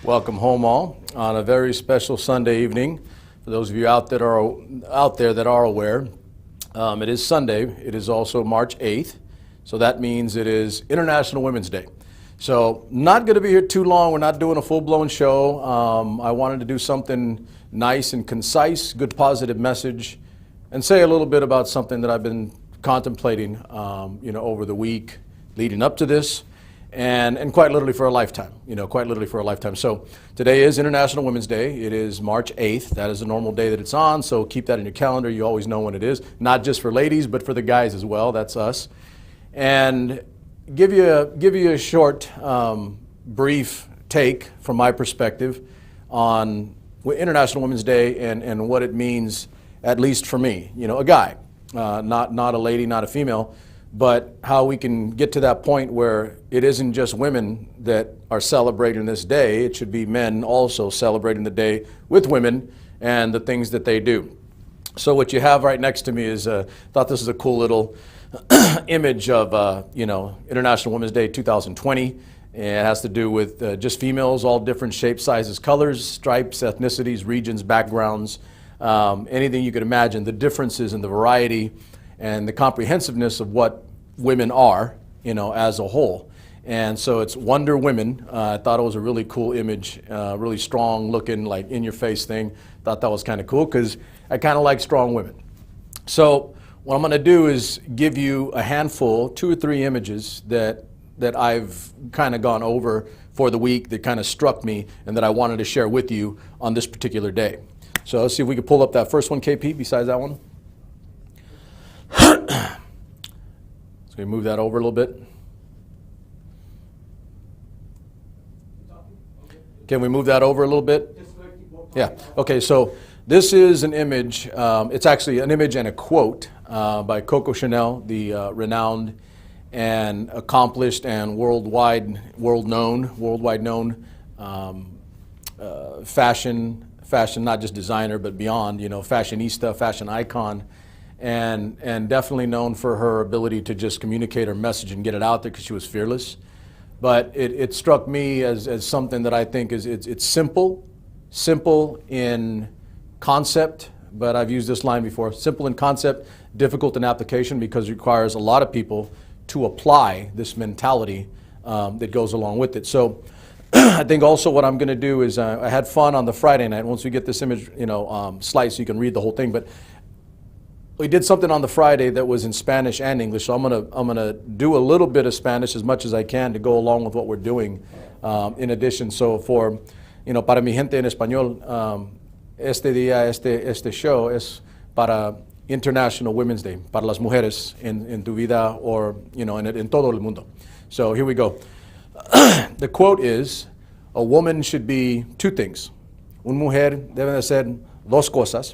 Welcome home all on a very special Sunday evening. For those of you out there that are aware, it is Sunday. It is also March 8th. So that means it is International Women's Day. So not going to be here too long. We're not doing a full-blown show. I wanted to do something nice and concise, good positive message, and say a little bit about something that I've been contemplating over the week leading up to this. And quite literally for a lifetime, So today is International Women's Day. It is March 8th. That is the normal day that it's on, so keep that in your calendar. You always know when it is, not just for ladies, but for the guys as well. That's us. And give you a short, brief take from my perspective on International Women's Day and what it means, at least for me, a guy, not a lady, not a female, but how we can get to that point where it isn't just women that are celebrating this day. It should be men also celebrating the day with women and the things that they do. So what you have right next to me is, thought this was a cool little image of, International Women's Day 2020. It has to do with just females, all different shapes, sizes, colors, stripes, ethnicities, regions, backgrounds, anything you could imagine, the differences and the variety and the comprehensiveness of what women are, as a whole. And so it's Wonder Women. I thought it was a really cool image, really strong looking, like in your face thing. Thought that was kind of cool because I kind of like strong women. So what I'm going to do is give you a handful, 2 or 3 images that I've kind of gone over for the week that kind of struck me and that I wanted to share with you on this particular day. So let's see if we can pull up that first one, KP, besides that one. So we move that over a little bit. Can we move that over a little bit? Yeah. Okay, so this is an image. It's actually an image and a quote by Coco Chanel, the renowned and accomplished and worldwide known fashion, not just designer, but beyond, fashionista, fashion icon. And definitely known for her ability to just communicate her message and get it out there because she was fearless. But it struck me as something that I think it's simple in concept, but I've used this line before, simple in concept, difficult in application because it requires a lot of people to apply this mentality that goes along with it. So I think also what I'm going to do is I had fun on the Friday night. Once we get this image, sliced so you can read the whole thing, but we did something on the Friday that was in Spanish and English, so I'm gonna do a little bit of Spanish as much as I can to go along with what we're doing. In addition, so for para mi gente en español, este día, este show es para International Women's Day, para las mujeres en tu vida or en todo el mundo. So here we go. The quote is, a woman should be 2 things. Una mujer debe de ser 2 cosas.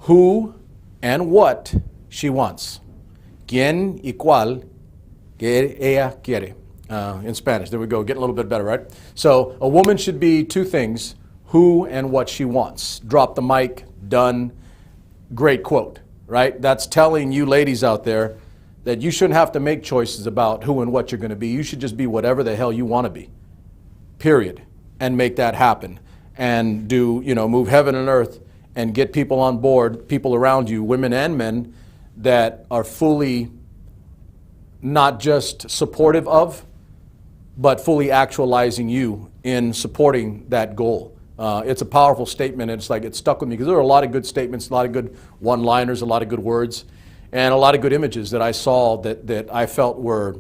Who and what she wants. Quién y cuál que ella quiere. In Spanish. There we go. Getting a little bit better, right? So a woman should be 2 things. Who and what she wants. Drop the mic. Done. Great quote, right? That's telling you ladies out there that you shouldn't have to make choices about who and what you're going to be. You should just be whatever the hell you want to be. Period. And make that happen. And do, move heaven and earth and get people on board, people around you, women and men, that are fully not just supportive of, but fully actualizing you in supporting that goal. It's a powerful statement, and it stuck with me because there are a lot of good statements, a lot of good one-liners, a lot of good words, and a lot of good images that I saw that I felt were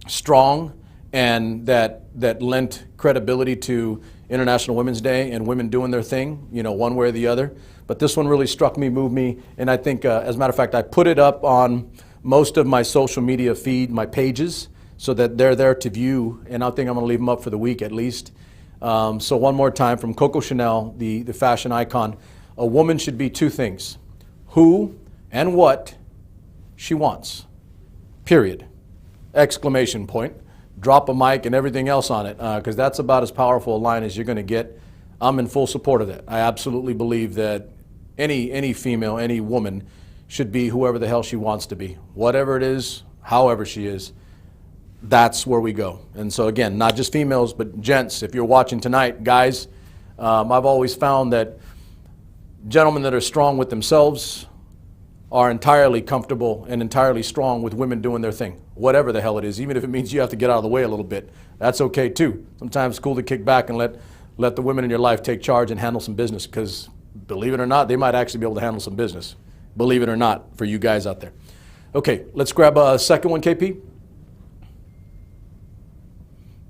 strong and that lent credibility to International Women's Day and women doing their thing, one way or the other. But this one really struck me, moved me, and I think, as a matter of fact, I put it up on most of my social media feed, my pages, so that they're there to view, and I think I'm going to leave them up for the week at least. So one more time, from Coco Chanel, the fashion icon, a woman should be 2 things. Who and what she wants. Period. Exclamation point. Drop a mic and everything else on it, because that's about as powerful a line as you're going to get. I'm in full support of that. I absolutely believe that any female, any woman should be whoever the hell she wants to be. Whatever it is, however she is, that's where we go. And so again, not just females, but gents, if you're watching tonight, guys, I've always found that gentlemen that are strong with themselves are entirely comfortable and entirely strong with women doing their thing, whatever the hell it is, even if it means you have to get out of the way a little bit. That's okay too. Sometimes it's cool to kick back and let the women in your life take charge and handle some business, because believe it or not, they might actually be able to handle some business. Believe it or not, for you guys out there. Okay, let's grab a second one, KP.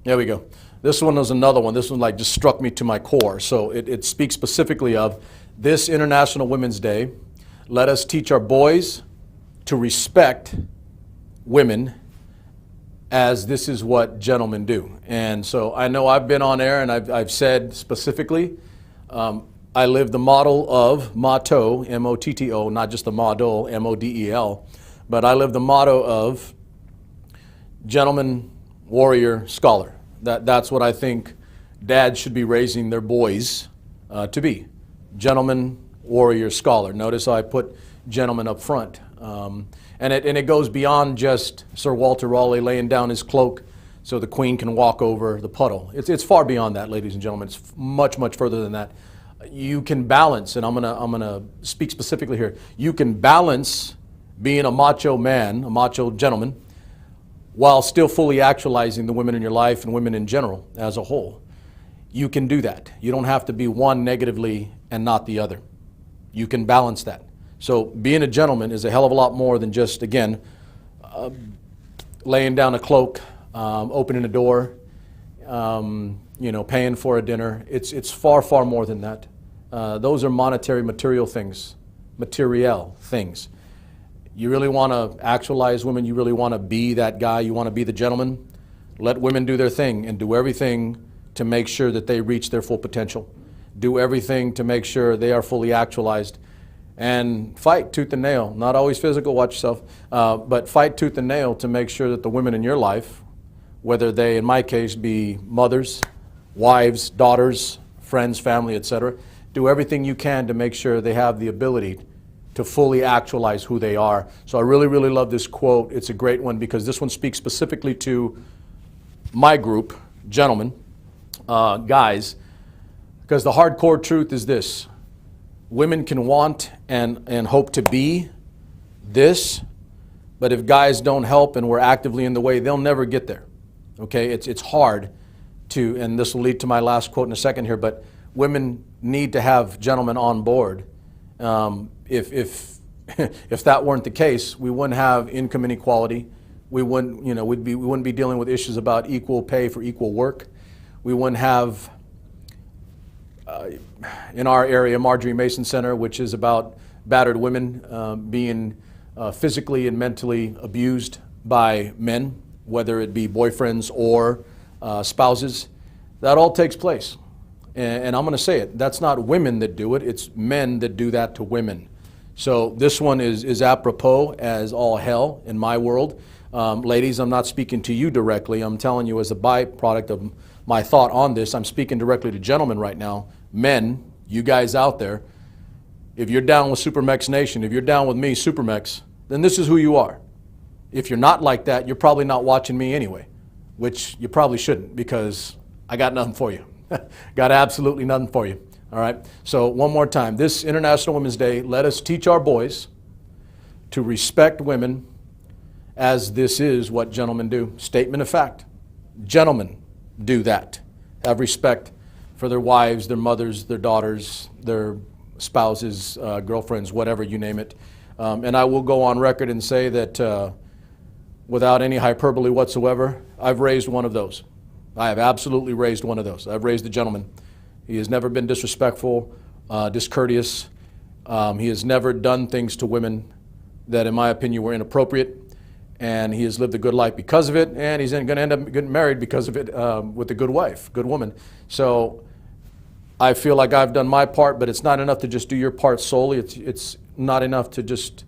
There we go. This one is another one. This one like just struck me to my core. So it speaks specifically of this International Women's Day. Let us teach our boys to respect women, as this is what gentlemen do. And so I know I've been on air and I've said specifically, I live the model of motto, M-O-T-T-O, not just the model, M-O-D-E-L, but I live the motto of gentleman, warrior, scholar. That's what I think dads should be raising their boys to be. Gentleman, warrior, scholar. Notice I put gentleman up front. And it goes beyond just Sir Walter Raleigh laying down his cloak so the queen can walk over the puddle. It's far beyond that, ladies and gentlemen. It's much, much further than that. You can balance, and I'm gonna speak specifically here. You can balance being a macho man, a macho gentleman, while still fully actualizing the women in your life and women in general as a whole. You can do that. You don't have to be one negatively and not the other. You can balance that. So being a gentleman is a hell of a lot more than just, again, laying down a cloak, opening a door, paying for a dinner. It's far, far more than that. Those are monetary, material things. You really want to actualize women, you really want to be that guy, you want to be the gentleman, let women do their thing and do everything to make sure that they reach their full potential. Do everything to make sure they are fully actualized, and fight tooth and nail. Not always physical, watch yourself, but fight tooth and nail to make sure that the women in your life, whether they, in my case, be mothers, wives, daughters, friends, family, etc., do everything you can to make sure they have the ability to fully actualize who they are. So I really, really love this quote. It's a great one because this one speaks specifically to my group, gentlemen, guys, because the hardcore truth is this. Women can want and hope to be this, but if guys don't help and we're actively in the way, they'll never get there. Okay, it's hard to, and this will lead to my last quote in a second here, but women need to have gentlemen on board. If that weren't the case, we wouldn't have income inequality. We wouldn't, we wouldn't be dealing with issues about equal pay for equal work. We wouldn't have, in our area, Marjorie Mason Center, which is about battered women being physically and mentally abused by men, whether it be boyfriends or spouses. That all takes place. And I'm going to say it, that's not women that do it, it's men that do that to women. So this one is apropos as all hell in my world. Ladies, I'm not speaking to you directly, I'm telling you as a byproduct of my thought on this, I'm speaking directly to gentlemen right now. Men, you guys out there, if you're down with SuperMex Nation, if you're down with me, SuperMex, then this is who you are. If you're not like that, you're probably not watching me anyway, which you probably shouldn't, because I got nothing for you. Got absolutely nothing for you. All right. So one more time, this International Women's Day, let us teach our boys to respect women, as this is what gentlemen do. Statement of fact. Gentlemen do that. Have respect for their wives, their mothers, their daughters, their spouses, girlfriends, whatever, you name it. And I will go on record and say that without any hyperbole whatsoever, I've raised one of those. I have absolutely raised one of those. I've raised a gentleman. He has never been disrespectful, discourteous. He has never done things to women that, in my opinion, were inappropriate. And he has lived a good life because of it, and he's going to end up getting married because of it with a good wife, good woman. So I feel like I've done my part, but it's not enough to just do your part solely. It's not enough to just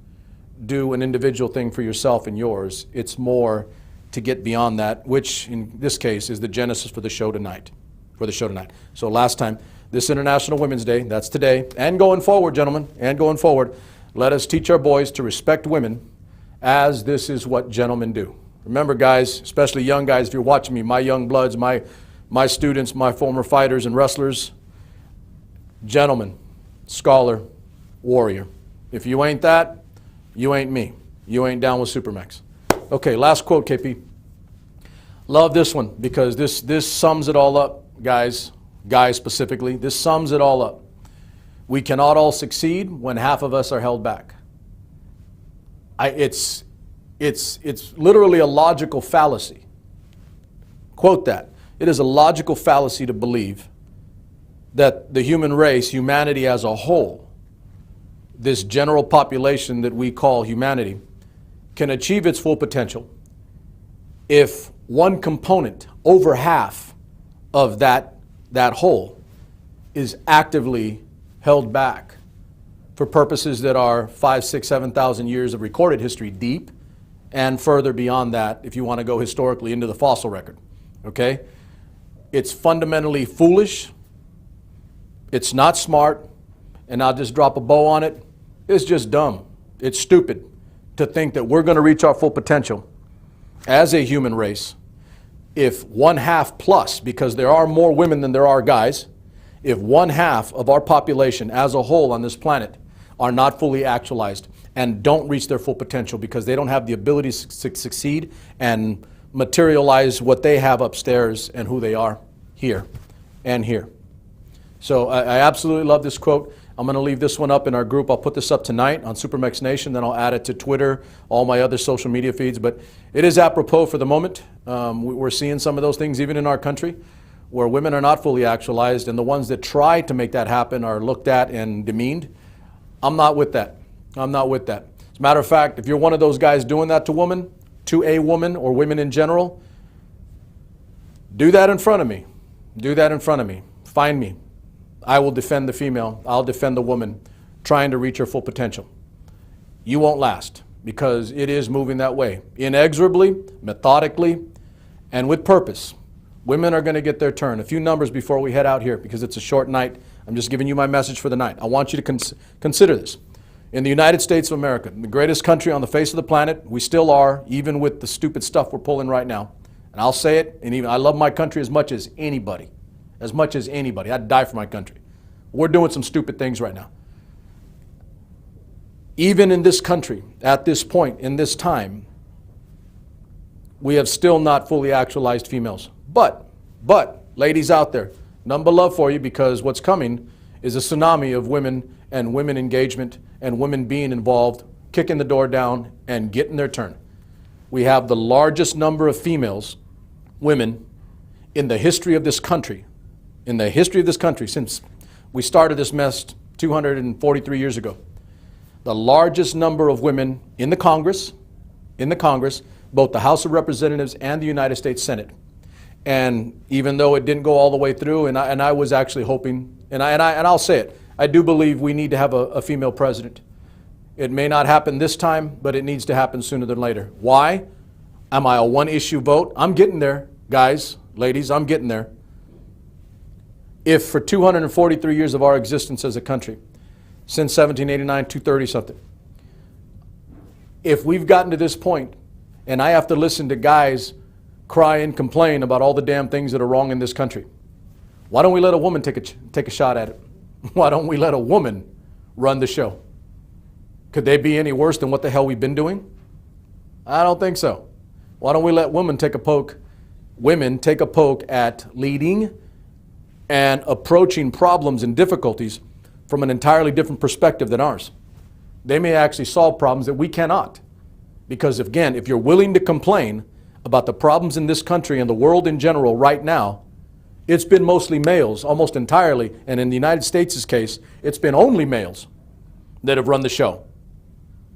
do an individual thing for yourself and yours. It's more to get beyond that, which in this case is the genesis for the show tonight. So last time, this International Women's Day, that's today, and going forward, gentlemen, and going forward, let us teach our boys to respect women, as this is what gentlemen do. Remember, guys, especially young guys, if you're watching me, my young bloods, my students, my former fighters and wrestlers, gentleman, scholar, warrior. If you ain't that, you ain't me. You ain't down with SuperMex. Okay, last quote, KP. Love this one because this sums it all up, guys specifically. This sums it all up. We cannot all succeed when half of us are held back. It's literally a logical fallacy. Quote that. It is a logical fallacy to believe that the human race, humanity as a whole, this general population that we call humanity, can achieve its full potential if one component, over half of that whole, is actively held back for purposes that are 5, 6, 7,000 years of recorded history deep, and further beyond that if you want to go historically into the fossil record. Okay? It's fundamentally foolish. It's not smart. And I'll just drop a bow on it. It's just dumb. It's stupid to think that we're going to reach our full potential as a human race if 1/2 plus, because there are more women than there are guys, if 1/2 of our population as a whole on this planet are not fully actualized and don't reach their full potential because they don't have the ability to succeed and materialize what they have upstairs and who they are here and here. So I absolutely love this quote. I'm going to leave this one up in our group. I'll put this up tonight on SuperMex Nation, then I'll add it to Twitter, all my other social media feeds. But it is apropos for the moment. We're seeing some of those things even in our country where women are not fully actualized, and the ones that try to make that happen are looked at and demeaned. I'm not with that. I'm not with that. As a matter of fact, if you're one of those guys doing that to a woman or women in general, do that in front of me. Do that in front of me. Find me. I will defend the female. I'll defend the woman trying to reach her full potential. You won't last because it is moving that way. Inexorably, methodically, and with purpose. Women are going to get their turn. A few numbers before we head out here because it's a short night. I'm just giving you my message for the night. I want you to consider this. In the United States of America, the greatest country on the face of the planet, we still are, even with the stupid stuff we're pulling right now. And I'll say it, and even I love my country as much as anybody. As much as anybody. I'd die for my country. We're doing some stupid things right now. Even in this country, at this point, in this time, we have still not fully actualized females. But, ladies out there, number love for you because what's coming is a tsunami of women and women engagement and women being involved, kicking the door down and getting their turn. We have the largest number of females, women, in the history of this country. In the history of this country, since we started this mess 243 years ago. The largest number of women in the Congress, both the House of Representatives and the United States Senate. And even though it didn't go all the way through, and I was actually hoping, and I'll say it, I do believe we need to have a female president. It may not happen this time, but it needs to happen sooner than later. Why? Am I a one-issue vote? I'm getting there, guys, ladies, I'm getting there. If for 243 years of our existence as a country, since 1789, 230 something, if we've gotten to this point and I have to listen to guys cry and complain about all the damn things that are wrong in this country, why don't we let a woman take a shot at it? Why don't we let a woman run the show? Could they be any worse than what the hell we've been doing? I don't think so. Why don't we let women take a poke at leading and approaching problems and difficulties from an entirely different perspective than ours? They may actually solve problems that we cannot. Because again, if you're willing to complain about the problems in this country and the world in general right now, it's been mostly males, almost entirely, and in the United States' case, it's been only males that have run the show.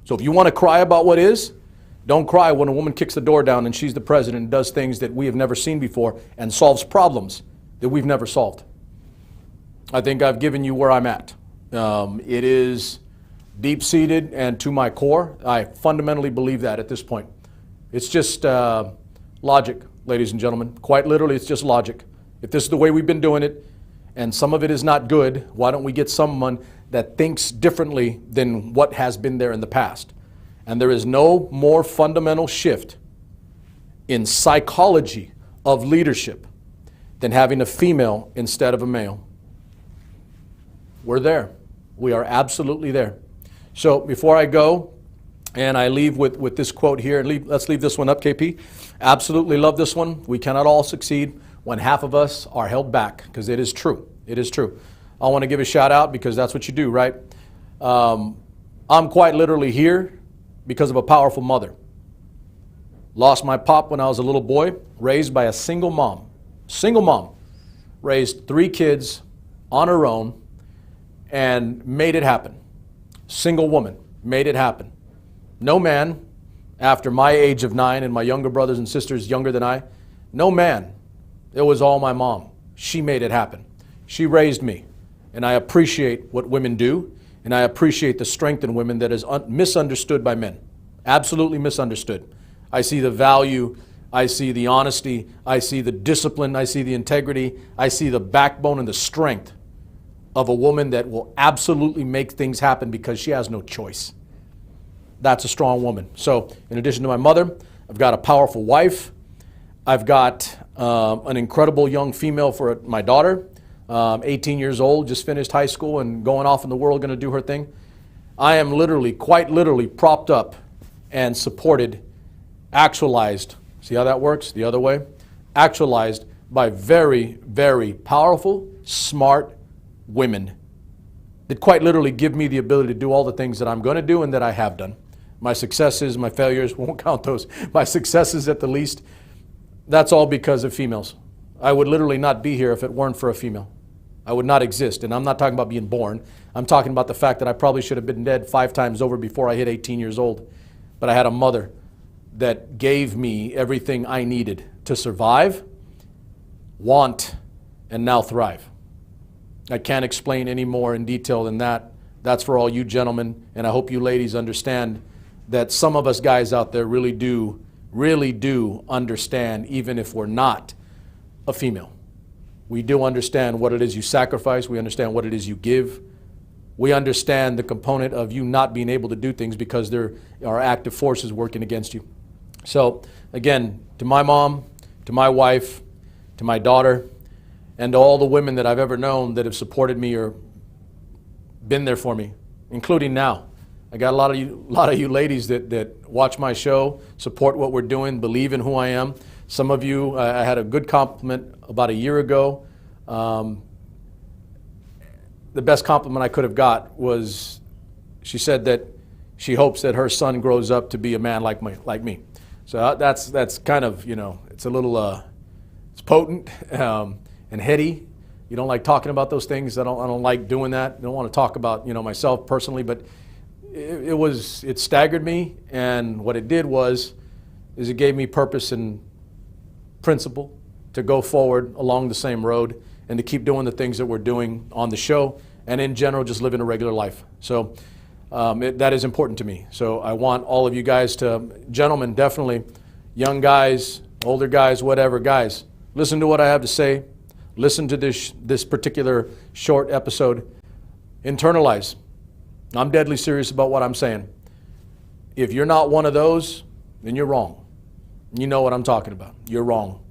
So if you want to cry about what is, don't cry when a woman kicks the door down and she's the president and does things that we have never seen before and solves problems that we've never solved. I think I've given you where I'm at. It is deep-seated and to my core. I fundamentally believe that at this point. It's just logic, ladies and gentlemen. Quite literally, it's just logic. If this is the way we've been doing it, and some of it is not good, why don't we get someone that thinks differently than what has been there in the past? And there is no more fundamental shift in psychology of leadership than having a female instead of a male. We're there. We are absolutely there. So before I go, and I leave with this quote here, let's leave this one up, KP. Absolutely love this one. We cannot all succeed when half of us are held back, because it is true. It is true. I want to give a shout out because that's what you do, right? I'm quite literally here because of a powerful mother. Lost my pop when I was a little boy, raised by a single mom. Single mom. Raised 3 kids on her own and made it happen. Single woman, made it happen. No man, after my age of 9 and my younger brothers and sisters younger than I, no man. It was all my mom. She made it happen. She raised me. And I appreciate what women do, and I appreciate the strength in women that is misunderstood by men. Absolutely misunderstood. I see the value, I see the honesty, I see the discipline, I see the integrity, I see the backbone and the strength of a woman that will absolutely make things happen because she has no choice. That's a strong woman. So in addition to my mother, I've got a powerful wife. I've got an incredible young female for my daughter, 18 years old, just finished high school and going off in the world, going to do her thing. I am literally, quite literally propped up and supported, actualized, see how that works, the other way? Actualized by very, very powerful, smart women that quite literally give me the ability to do all the things that I'm going to do and that I have done. My successes, my failures, won't count those. My successes at the least, that's all because of females. I would literally not be here if it weren't for a female. I would not exist. And I'm not talking about being born. I'm talking about the fact that I probably should have been dead 5 times over before I hit 18 years old. But I had a mother that gave me everything I needed to survive, want, and now thrive. I can't explain any more in detail than that. That's for all you gentlemen, and I hope you ladies understand that some of us guys out there really do understand, even if we're not a female. We do understand what it is you sacrifice. We understand what it is you give. We understand the component of you not being able to do things because there are active forces working against you. So again, to my mom, to my wife, to my daughter, and to all the women that I've ever known that have supported me or been there for me, including now. I got a lot of you ladies that watch my show, support what we're doing, believe in who I am. Some of you, I had a good compliment about a year ago. The best compliment I could have got was, she said that she hopes that her son grows up to be a man like me. So that's kind of, it's a little, it's potent and heady. You don't like talking about those things. I don't like doing that. I don't want to talk about, myself personally, but it staggered me, and what it did is it gave me purpose and principle to go forward along the same road and to keep doing the things that we're doing on the show and in general just living a regular life. So that is important to me. So I want all of you guys gentlemen, definitely, young guys, older guys, whatever, guys, listen to what I have to say. Listen to this particular short episode. Internalize. I'm deadly serious about what I'm saying. If you're not one of those, then you're wrong. You know what I'm talking about. You're wrong.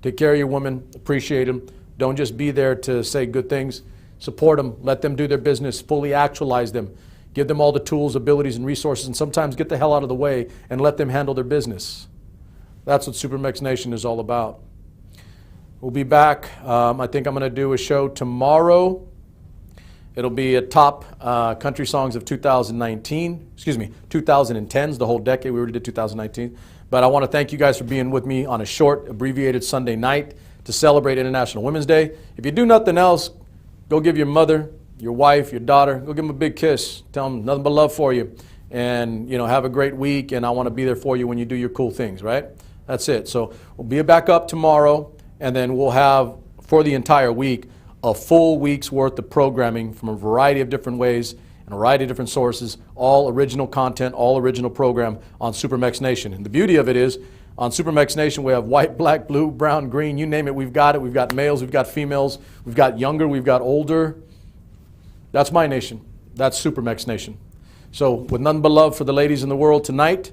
Take care of your women. Appreciate them. Don't just be there to say good things. Support them. Let them do their business. Fully actualize them. Give them all the tools, abilities, and resources, and sometimes get the hell out of the way and let them handle their business. That's what SuperMex Nation is all about. We'll be back. I think I'm going to do a show tomorrow. It'll be a top country songs of 2010s, the whole decade. We already did 2019. But I want to thank you guys for being with me on a short, abbreviated Sunday night to celebrate International Women's Day. If you do nothing else, go give your mother, your wife, your daughter, go give them a big kiss. Tell them nothing but love for you. And, have a great week, and I want to be there for you when you do your cool things, right? That's it. So we'll be back up tomorrow, and then we'll have, for the entire week, a full week's worth of programming from a variety of different ways and a variety of different sources, all original content, all original program on SuperMex Nation. And the beauty of it is, on SuperMex Nation, we have white, black, blue, brown, green, you name it, we've got it. We've got males, we've got females, we've got younger, we've got older. That's my nation. That's SuperMex Nation. So with none but love for the ladies in the world tonight,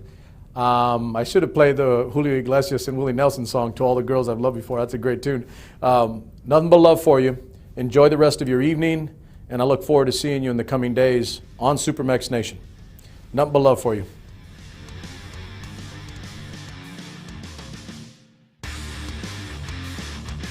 I should have played the Julio Iglesias and Willie Nelson song, To All the Girls I've Loved Before. That's a great tune. Nothing but love for you. Enjoy the rest of your evening, and I look forward to seeing you in the coming days on SuperMex Nation. Nothing but love for you.